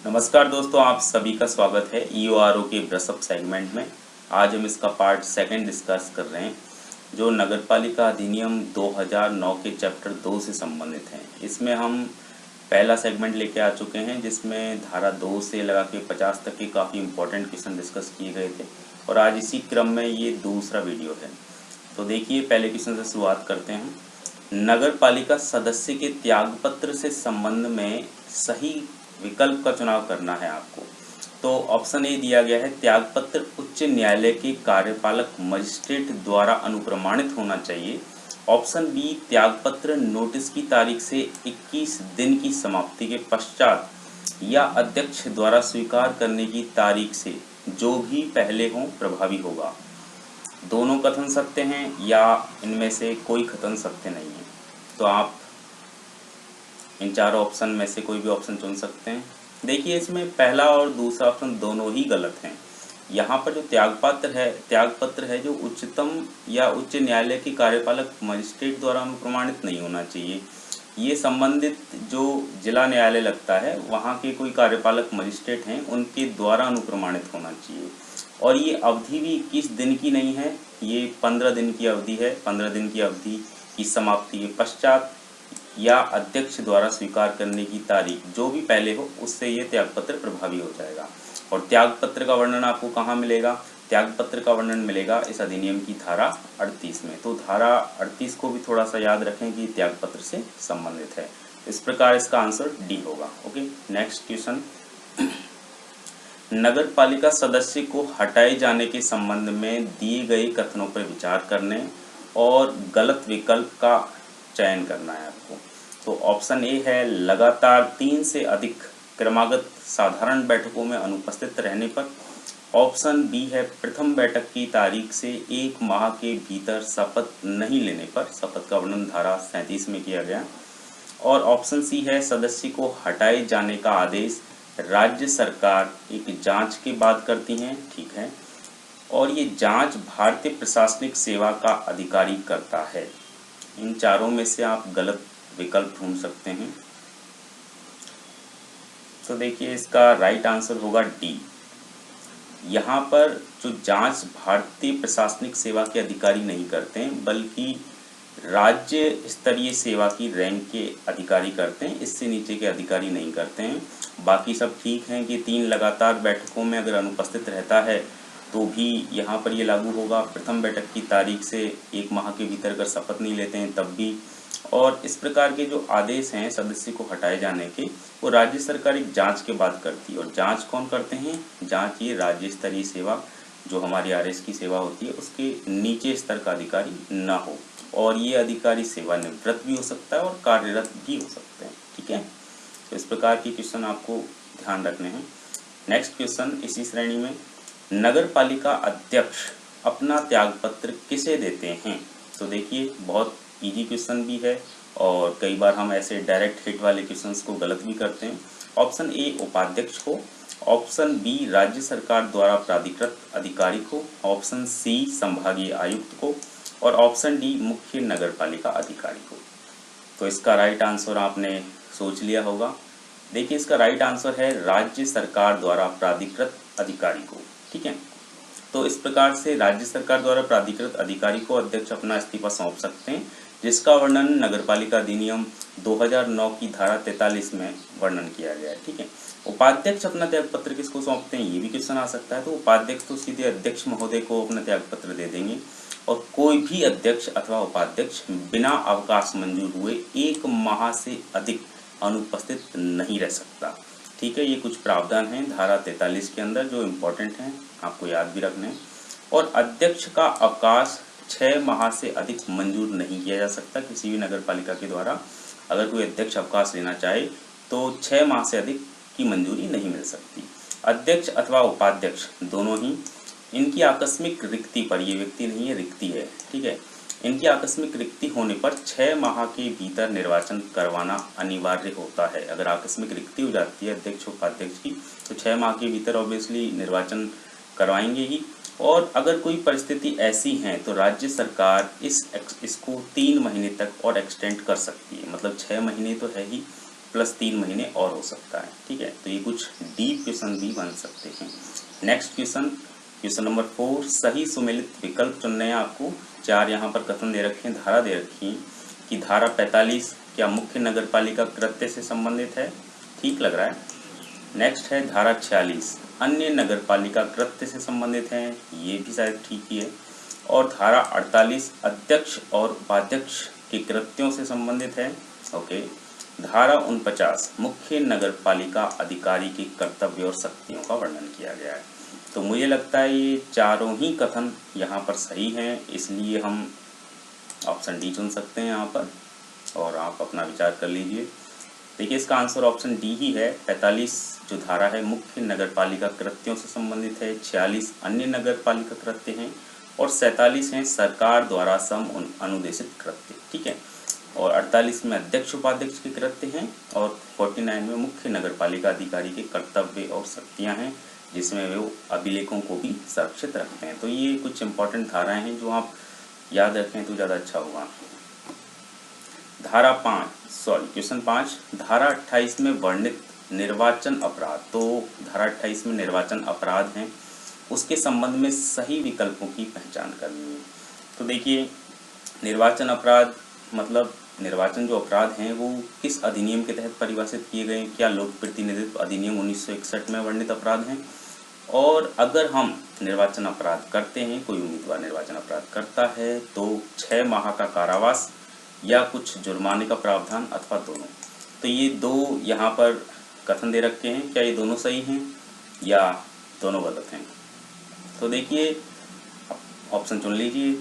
नमस्कार दोस्तों, आप सभी का स्वागत है ईओआरओ के ब्रशअप सेगमेंट में। आज हम इसका पार्ट सेकंड डिस्कस कर रहे हैं जो नगरपालिका अधिनियम 2009 के चैप्टर 2 से संबंधित है। इसमें हम पहला सेगमेंट लेके आ चुके हैं जिसमें धारा 2 से लगा के 50 तक के काफ़ी इंपॉर्टेंट क्वेश्चन डिस्कस किए गए थे और आज इसी क्रम में ये दूसरा वीडियो है। तो देखिए, पहले क्वेश्चन से शुरुआत करते हैं। नगरपालिका सदस्य के त्यागपत्र से संबंध में सही विकल्प का चुनाव करना है आपको। तो ऑप्शन ए दिया गया है, त्यागपत्र उच्च न्यायालय के कार्यपालक मजिस्ट्रेट द्वारा अनुप्रमाणित होना चाहिए। ऑप्शन बी, त्यागपत्र नोटिस की तारीख से 21 दिन की समाप्ति के पश्चात या अध्यक्ष द्वारा स्वीकार करने की तारीख से जो भी पहले हो प्रभावी होगा। दोनों कथन सत्य हैं या इनमें से कोई कथन सत्य नहीं है। तो आप इन चारों ऑप्शन में से कोई भी ऑप्शन चुन सकते हैं। देखिए, इसमें पहला और दूसरा ऑप्शन दोनों ही गलत हैं। यहाँ पर जो त्यागपत्र है जो उच्चतम या उच्च न्यायालय के कार्यपालक मजिस्ट्रेट द्वारा अनुप्रमाणित नहीं होना चाहिए। ये संबंधित जो जिला न्यायालय लगता है वहाँ के कोई कार्यपालक मजिस्ट्रेट हैं उनके द्वारा अनुप्रमाणित होना चाहिए। और ये अवधि भी 21 दिन की नहीं है, ये 15 दिन की अवधि है। 15 दिन की अवधि की समाप्ति के पश्चात या अध्यक्ष द्वारा स्वीकार करने की तारीख जो भी पहले हो उससे ये त्यागपत्र प्रभावी हो जाएगा। और त्यागपत्र का वर्णन आपको कहाँ मिलेगा? त्यागपत्र का वर्णन मिलेगा इस अधिनियम की धारा 38 में। तो धारा 38 को भी थोड़ा सा याद रखें कि त्यागपत्र से संबंधित है। इस प्रकार इसका आंसर डी होगा। Okay, next question. नगरपालिका सदस्य को हटाए जाने के संबंध में दिए गए कथनों पर विचार करने और गलत विकल्प का चयन करना है आपको। तो ऑप्शन ए है, लगातार 3 से अधिक क्रमागत साधारण बैठकों में अनुपस्थित रहने पर। ऑप्शन बी है, प्रथम बैठक की तारीख से 1 माह के भीतर शपथ नहीं लेने पर। शपथ का वर्णन धारा 37 में किया गया। और ऑप्शन सी है, सदस्य को हटाए जाने का आदेश राज्य सरकार एक जांच के बाद करती है। ठीक है, और ये जांच भारतीय प्रशासनिक सेवा का अधिकारी करता है। इन चारों में से आप गलत विकल्प ढूंढ सकते हैं। तो देखिए, इसका राइट आंसर होगा डी। यहाँ पर जो जांच भारतीय प्रशासनिक सेवा के अधिकारी नहीं करते हैं बल्कि राज्य स्तरीय सेवा की रैंक के अधिकारी करते हैं, इससे नीचे के अधिकारी नहीं करते हैं। बाकी सब ठीक हैं कि 3 लगातार बैठकों में अगर अनुपस्थित रहता है तो भी यहाँ पर ये लागू होगा। प्रथम बैठक की तारीख से 1 माह के भीतर अगर शपथ नहीं लेते हैं तब भी। और इस प्रकार के जो आदेश हैं सदस्य को हटाए जाने के, वो राज्य सरकार एक जांच के बाद करती है। और जांच कौन करते हैं? जांच ये राज्य स्तरीय सेवा जो हमारी आरएस की सेवा होती है उसके नीचे स्तर का अधिकारी ना हो। और ये अधिकारी सेवानिवृत्त भी हो सकता है और कार्यरत भी हो सकते हैं। ठीक है, तो इस प्रकार के क्वेश्चन आपको ध्यान रखने हैं। नेक्स्ट क्वेश्चन इसी श्रेणी में, नगरपालिका अध्यक्ष अपना त्यागपत्र किसे देते हैं? तो देखिए, बहुत इजी क्वेश्चन भी है और कई बार हम ऐसे डायरेक्ट हिट वाले क्वेश्चंस को गलत भी करते हैं। ऑप्शन ए, उपाध्यक्ष को। ऑप्शन बी, राज्य सरकार द्वारा प्राधिकृत अधिकारी को। ऑप्शन सी, संभागीय आयुक्त को। और ऑप्शन डी, मुख्य नगरपालिका अधिकारी को। तो इसका राइट आंसर आपने सोच लिया होगा। देखिए, इसका राइट आंसर है राज्य सरकार द्वारा प्राधिकृत अधिकारी को। ठीक है, तो इस प्रकार से राज्य सरकार द्वारा प्राधिकृत अधिकारी को अध्यक्ष अपना इस्तीफा सौंप सकते हैं, जिसका वर्णन नगरपालिका अधिनियम 2009 की धारा 43 में वर्णन किया गया है। ठीक है, उपाध्यक्ष अपना त्यागपत्र किसको सौंपते हैं, ये भी क्वेश्चन आ सकता है। तो उपाध्यक्ष तो सीधे अध्यक्ष महोदय को अपना त्यागपत्र दे देंगे और कोई भी अध्यक्ष अथवा उपाध्यक्ष बिना अवकाश मंजूर हुए 1 माह से अधिक अनुपस्थित नहीं रह सकता। ठीक है, ये कुछ प्रावधान हैं धारा 43 के अंदर जो इम्पोर्टेंट हैं, आपको याद भी रखने हैं। और अध्यक्ष का अवकाश 6 माह से अधिक मंजूर नहीं किया जा सकता किसी भी नगरपालिका के द्वारा। अगर कोई अध्यक्ष अवकाश लेना चाहे तो 6 माह से अधिक की मंजूरी नहीं मिल सकती। अध्यक्ष अथवा उपाध्यक्ष दोनों ही, इनकी आकस्मिक रिक्ति पर, ये व्यक्ति नहीं है रिक्ति है, ठीक है, इनकी आकस्मिक रिक्ति होने पर 6 माह के भीतर निर्वाचन करवाना अनिवार्य होता है। अगर आकस्मिक रिक्ति हो जाती है अध्यक्ष उपाध्यक्ष की तो 6 माह के भीतर ऑब्वियसली निर्वाचन करवाएंगे ही। और अगर कोई परिस्थिति ऐसी है तो राज्य सरकार इसको 3 महीने तक और एक्सटेंड कर सकती है। मतलब 6 महीने तो है ही, प्लस 3 महीने और हो सकता है। ठीक है, तो ये कुछ डीप क्वेश्चन भी बन सकते हैं। नेक्स्ट क्वेश्चन नंबर 4, सही सुमेलित विकल्प चुनने हैं आपको। 4 यहाँ पर कथन दे रखे हैं, धारा दे रखी है कि धारा 45 क्या मुख्य नगरपालिका कृत्य से संबंधित है, ठीक लग रहा है। नेक्स्ट है धारा 46 अन्य नगरपालिका कृत्य से संबंधित है, ये भी शायद ठीक ही है। और धारा 48 अध्यक्ष और उपाध्यक्ष के कृत्यों से संबंधित है, ओके। धारा 49 मुख्य नगरपालिका अधिकारी के कर्तव्य और शक्तियों का वर्णन किया गया है। तो मुझे लगता है ये चारों ही कथन यहाँ पर सही हैं, इसलिए हम ऑप्शन डी चुन सकते हैं यहाँ पर, और आप अपना विचार कर लीजिए। देखिए इसका आंसर ऑप्शन डी ही है। 45 जो धारा है मुख्य नगरपालिका कृत्यों से संबंधित है, 46 अन्य नगरपालिका कृत्य हैं, और 47 हैं सरकार द्वारा सम अनुदेशित कृत्य। ठीक है, और 48 में अध्यक्ष उपाध्यक्ष के कृत्य हैं, और 49 में मुख्य नगरपालिका अधिकारी के कर्तव्य और शक्तियाँ हैं, जिसमें वो अभिलेखों को भी सुरक्षित रखते हैं। तो ये कुछ इंपॉर्टेंट धाराएं हैं जो आप याद रखें तो ज़्यादा अच्छा होगा। क्वेश्चन 5, धारा 28 में वर्णित निर्वाचन अपराध। तो धारा 28 में निर्वाचन अपराध हैं, उसके संबंध में सही विकल्पों की पहचान करनी है। तो देखिए निर्वाचन अपराध मतलब निर्वाचन जो अपराध हैं वो किस अधिनियम के तहत परिभाषित किए गए हैं। क्या लोक प्रतिनिधित्व अधिनियम 1961 में वर्णित अपराध हैं। और अगर हम निर्वाचन अपराध करते हैं, कोई उम्मीदवार निर्वाचन अपराध करता है तो 6 माह का कारावास या कुछ जुर्माने का प्रावधान अथवा दोनों। तो ये दो यहाँ पर कथन दे रखे हैं, क्या ये दोनों सही हैं या दोनों गलत हैं। तो देखिए ऑप्शन चुन लीजिए।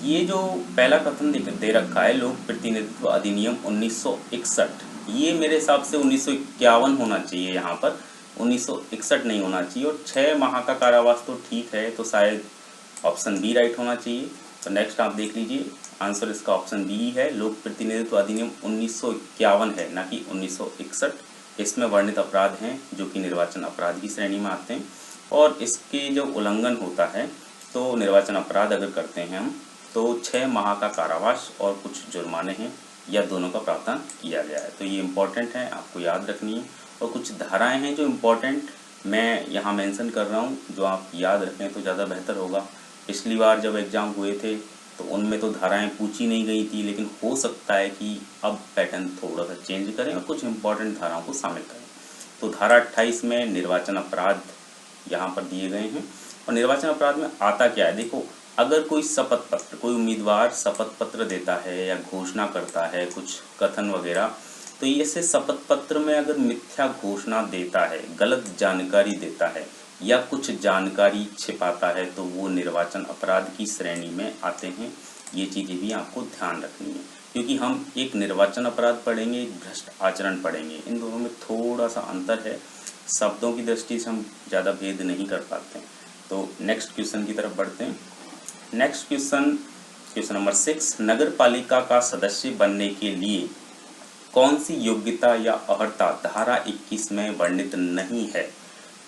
ये जो पहला कथन दे रखा है लोक प्रतिनिधित्व अधिनियम 1961, ये मेरे हिसाब से 1951 होना चाहिए, यहाँ पर 1961 नहीं होना चाहिए। और 6 माह का कारावास तो ठीक है, तो शायद ऑप्शन बी राइट होना चाहिए। तो नेक्स्ट आप देख लीजिए, आंसर इसका ऑप्शन बी है। लोक प्रतिनिधित्व अधिनियम 1951 है, ना कि 1961। इसमें वर्णित अपराध हैं जो कि निर्वाचन अपराध की श्रेणी में आते हैं, और इसके जो उल्लंघन होता है तो निर्वाचन अपराध अगर करते हैं हम तो 6 माह का कारावास और कुछ जुर्माने हैं या दोनों का प्रावधान किया गया है। तो ये इम्पोर्टेंट है, आपको याद रखनी है। और कुछ धाराएं हैं जो इम्पोर्टेंट मैं यहाँ मेंशन कर रहा हूँ, जो आप याद रखें तो ज़्यादा बेहतर होगा। पिछली बार जब एग्ज़ाम हुए थे तो उनमें तो धाराएं पूछी नहीं गई थी, लेकिन हो सकता है कि अब पैटर्न थोड़ा सा चेंज करें और कुछ इम्पोर्टेंट धाराओं को शामिल करें। तो धारा 28 में निर्वाचन अपराध यहाँ पर दिए गए हैं। और निर्वाचन अपराध में आता क्या है, देखो अगर कोई शपथ पत्र, कोई उम्मीदवार शपथ पत्र देता है या घोषणा करता है कुछ कथन वगैरह, तो ऐसे शपथ पत्र में अगर मिथ्या घोषणा देता है, गलत जानकारी देता है या कुछ जानकारी छिपाता है तो वो निर्वाचन अपराध की श्रेणी में आते हैं। ये चीज़ें भी आपको ध्यान रखनी है, क्योंकि हम एक निर्वाचन अपराध पढ़ेंगे, एक भ्रष्ट आचरण पढ़ेंगे, इन दोनों में थोड़ा सा अंतर है। शब्दों की दृष्टि से हम ज़्यादा भेद नहीं कर पाते हैं। तो नेक्स्ट क्वेश्चन की तरफ बढ़ते हैं। नेक्स्ट क्वेश्चन नंबर 6, नगर पालिका का सदस्य बनने के लिए कौन सी योग्यता या अर्हता धारा 21 में वर्णित नहीं है।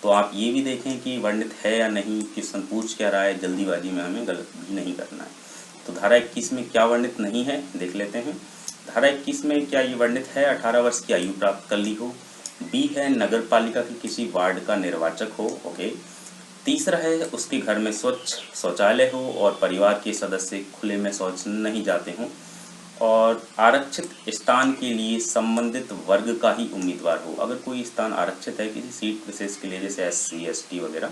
तो आप ये भी देखें कि वर्णित है या नहीं, क्वेश्चन पूछ क्या रहा है, जल्दीबाजी में हमें गलत भी नहीं करना है। तो धारा 21 में क्या वर्णित नहीं है देख लेते हैं। धारा 21 में क्या ये वर्णित है 18 वर्ष की आयु प्राप्त कर ली हो। बी है नगर पालिका के किसी वार्ड का निर्वाचक हो, ओके। तीसरा है उसके घर में स्वच्छ शौचालय हो और परिवार के सदस्य खुले में शौच नहीं जाते हों, और आरक्षित स्थान के लिए संबंधित वर्ग का ही उम्मीदवार हो। अगर कोई स्थान आरक्षित है किसी सीट विशेष के लिए, जैसे SC ST वगैरह,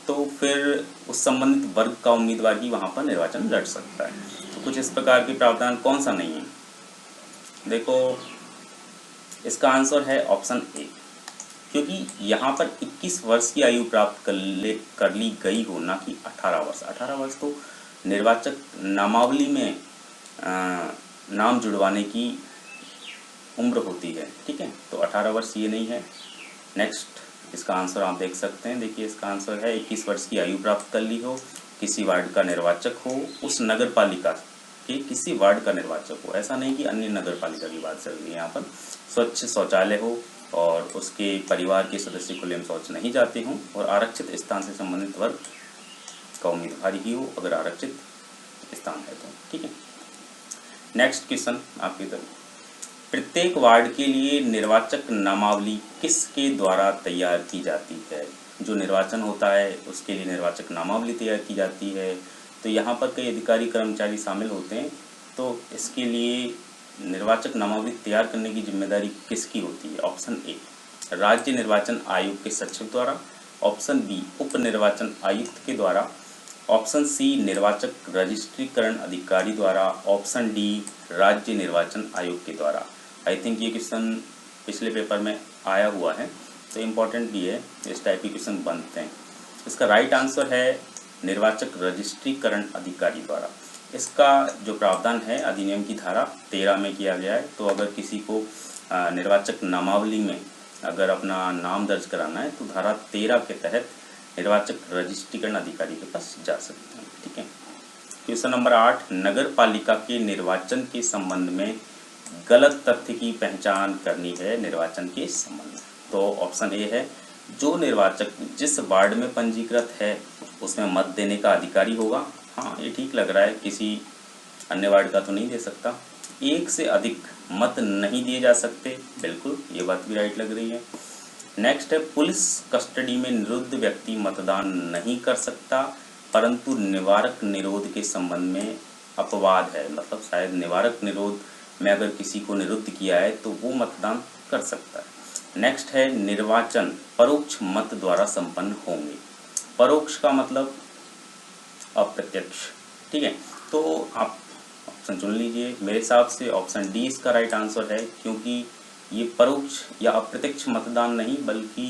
तो फिर उस संबंधित वर्ग का उम्मीदवार ही वहाँ पर निर्वाचन लड़ सकता है। तो कुछ इस प्रकार के प्रावधान कौन सा नहीं है, देखो इसका आंसर है ऑप्शन ए, क्योंकि यहाँ पर 21 वर्ष की आयु प्राप्त कर ली गई हो, ना कि 18 वर्ष। 18 वर्ष तो निर्वाचक नामावली में नाम जुड़वाने की उम्र होती है, ठीक है। तो 18 वर्ष ये नहीं है। नेक्स्ट इसका आंसर आप देख सकते हैं, देखिए इसका आंसर है 21 वर्ष की आयु प्राप्त कर ली हो, किसी वार्ड का निर्वाचक हो, उस नगर पालिका के किसी वार्ड का निर्वाचक हो। ऐसा नहीं कि अन्य नगर पालिका की बात चल रही है यहाँ पर। स्वच्छ शौचालय हो और उसके परिवार के सदस्य खुले में शौच नहीं जाते हों, और आरक्षित स्थान से संबंधित वर्ग का उम्मीदवार ही हो अगर आरक्षित स्थान है तो, ठीक है। नेक्स्ट क्वेश्चन आपकी तरफ। प्रत्येक वार्ड के लिए निर्वाचक नामावली किसके द्वारा तैयार की जाती है? जो निर्वाचन होता है उसके लिए निर्वाचक नामावली तैयार की जाती है। तो यहाँ पर कई अधिकारी कर्मचारी शामिल होते हैं, तो इसके लिए निर्वाचक नामावली तैयार करने की जिम्मेदारी किसकी होती है? ऑप्शन ए राज्य निर्वाचन आयोग के सचिव द्वारा, ऑप्शन बी उप निर्वाचन आयुक्त के द्वारा, ऑप्शन सी निर्वाचक रजिस्ट्रीकरण अधिकारी द्वारा, ऑप्शन डी राज्य निर्वाचन आयोग के द्वारा। आई थिंक ये क्वेश्चन पिछले पेपर में आया हुआ है, तो इम्पॉर्टेंट भी है, इस टाइप के क्वेश्चन बनते हैं। इसका राइट आंसर है निर्वाचक रजिस्ट्रीकरण अधिकारी द्वारा। इसका जो प्रावधान है अधिनियम की धारा 13 में किया गया है। तो अगर किसी को निर्वाचक नामावली में अगर अपना नाम दर्ज कराना है तो धारा 13 के तहत निर्वाचक रजिस्ट्रीकरण अधिकारी के पास जा सकते हैं। ठीक है। क्वेश्चन नंबर 8, नगर पालिका के निर्वाचन के संबंध में गलत तथ्य की पहचान करनी है निर्वाचन के संबंध में। तो ऑप्शन ए है जो निर्वाचक जिस वार्ड में पंजीकृत है उसमें मत देने का अधिकारी होगा। हाँ, ये ठीक लग रहा है, किसी अन्य वार्ड का तो नहीं दे सकता। एक से अधिक मत नहीं दिए जा सकते, बिल्कुल ये बात भी राइट लग रही है। नेक्स्ट है पुलिस कस्टडी में निरुद्ध व्यक्ति मतदान नहीं कर सकता, परंतु निवारक निरोध के संबंध में अपवाद है, मतलब शायद निवारक निरोध में अगर किसी को निरुद्ध किया है तो वो मतदान कर सकता है। नेक्स्ट है निर्वाचन परोक्ष मत द्वारा संपन्न होंगे। परोक्ष का मतलब अप्रत्यक्ष। ठीक है, तो आप ऑप्शन चुन लीजिए। मेरे हिसाब से ऑप्शन डी इसका राइट आंसर है, क्योंकि ये परोक्ष या अप्रत्यक्ष मतदान नहीं बल्कि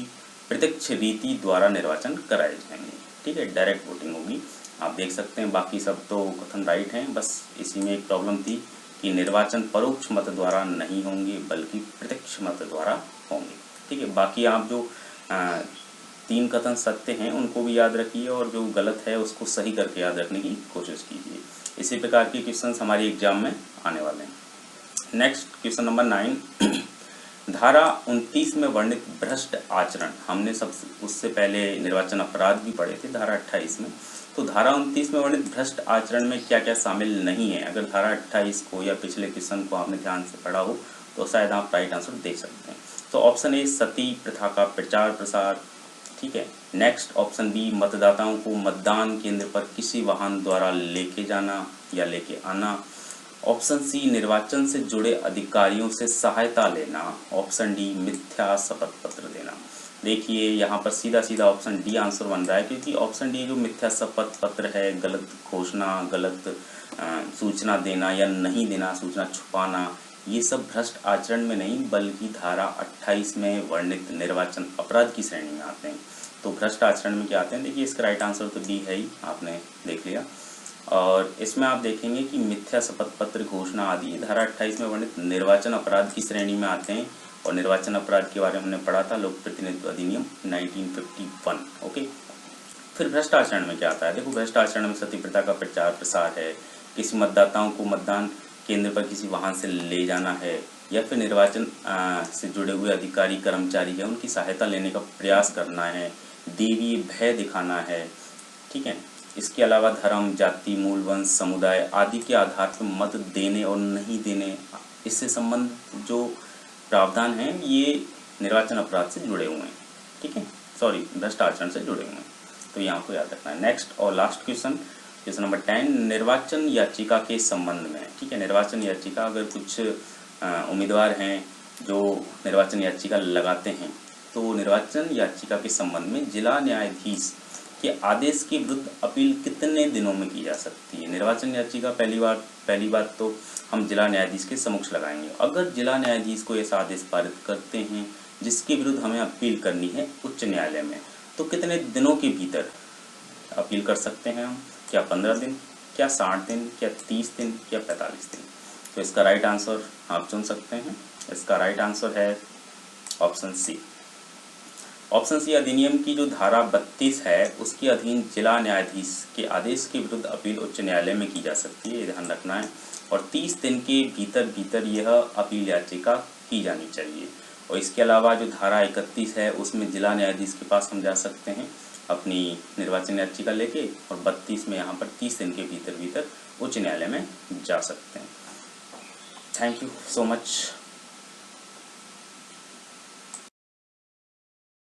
प्रत्यक्ष रीति द्वारा निर्वाचन कराए जाएंगे। ठीक है, डायरेक्ट वोटिंग होगी। आप देख सकते हैं बाकी सब तो कथन राइट हैं, बस इसी में एक प्रॉब्लम थी कि निर्वाचन परोक्ष मत द्वारा नहीं होंगे बल्कि प्रत्यक्ष मत द्वारा होंगे। ठीक है, बाकी आप जो 3 कथन सत्य हैं उनको भी याद रखिए और जो गलत है उसको सही करके याद रखने की कोशिश कीजिए। इसी प्रकार के क्वेश्चन हमारे एग्जाम में आने वाले हैं। नेक्स्ट क्वेश्चन नंबर 9, धारा 29 में वर्णित भ्रष्ट आचरण, हमने उससे पहले निर्वाचन अपराध भी पढ़े थे धारा 28 में। तो धारा 29 में वर्णित भ्रष्ट आचरण में क्या क्या शामिल नहीं है? अगर धारा 28 को या पिछले क्वेश्चन को आपने ध्यान से पढ़ा हो तो शायद आप राइट आंसर दे सकते हैं। तो ऑप्शन ए सती प्रथा का प्रचार प्रसार। ठीक है। नेक्स्ट ऑप्शन बी मतदाताओं को मतदान केंद्र पर किसी वाहन द्वारा लेके जाना या लेके आना। ऑप्शन सी निर्वाचन से जुड़े अधिकारियों से सहायता लेना। ऑप्शन डी मिथ्या शपथ पत्र देना। देखिए यहाँ पर सीधा सीधा ऑप्शन डी आंसर बन रहा है, क्योंकि ऑप्शन डी जो मिथ्या शपथ पत्र है, गलत घोषणा, गलत सूचना देना या नहीं देना, सूचना छुपाना, ये सब भ्रष्ट आचरण में नहीं बल्कि धारा 28 में वर्णित निर्वाचन अपराध की श्रेणी में आते हैं। तो भ्रष्ट आचरण में क्या आते हैं? देखिए इसका राइट आंसर तो डी है ही, आपने देख लिया। और इसमें आप देखेंगे कि मिथ्या शपथ पत्र, घोषणा आदि धारा 28 में वर्णित निर्वाचन अपराध की श्रेणी में आते हैं। और निर्वाचन अपराध के बारे में हमने पढ़ा था लोक प्रतिनिधित्व अधिनियम 1951। ओके, फिर भ्रष्ट आचरण में क्या आता है? देखो भ्रष्ट आचरण में सती प्रथा का प्रचार प्रसार है, किसी मतदाताओं को मतदान केंद्र पर किसी वाहन से ले जाना है, या फिर निर्वाचन से जुड़े हुए अधिकारी कर्मचारी है उनकी सहायता लेने का प्रयास करना है, देवी भय दिखाना है। ठीक है, इसके अलावा धर्म, जाति, मूल, वंश, समुदाय आदि के आधार पर मत देने और नहीं देने, इससे संबंध जो प्रावधान हैं ये निर्वाचन अपराध से जुड़े हुए हैं। ठीक है, सॉरी भ्रष्ट आचरण से जुड़े हुए हैं, तो यहाँ को याद रखना है। नेक्स्ट और लास्ट क्वेश्चन, क्वेश्चन नंबर 10, निर्वाचन याचिका के संबंध में। ठीक है, निर्वाचन याचिका, अगर कुछ उम्मीदवार हैं जो निर्वाचन याचिका लगाते हैं तो निर्वाचन याचिका के संबंध में जिला न्यायाधीश के आदेश के विरुद्ध अपील कितने दिनों में की जा सकती है? निर्वाचन याचिका पहली बात तो हम जिला न्यायाधीश के समक्ष लगाएंगे। अगर जिला न्यायाधीश को ऐसा आदेश पारित करते हैं जिसके विरुद्ध हमें अपील करनी है उच्च न्यायालय में, तो कितने दिनों के भीतर अपील कर सकते हैं हम? क्या 15 दिन, क्या 60 दिन, क्या 30 दिन, क्या 45 दिन? तो इसका राइट आंसर आप चुन सकते हैं। इसका राइट आंसर है ऑप्शन सी। ऑप्शन सी अधिनियम की जो धारा 32 है उसके अधीन जिला न्यायाधीश के आदेश के विरुद्ध अपील उच्च न्यायालय में की जा सकती है, ये ध्यान रखना है। और 30 दिन के भीतर यह अपील याचिका की जानी चाहिए। और इसके अलावा जो धारा 31 है उसमें जिला न्यायाधीश के पास हम जा सकते हैं अपनी निर्वाचन याचिका लेके, और 32 में यहाँ पर 30 दिन के भीतर उच्च न्यायालय में जा सकते हैं। Thank you so much.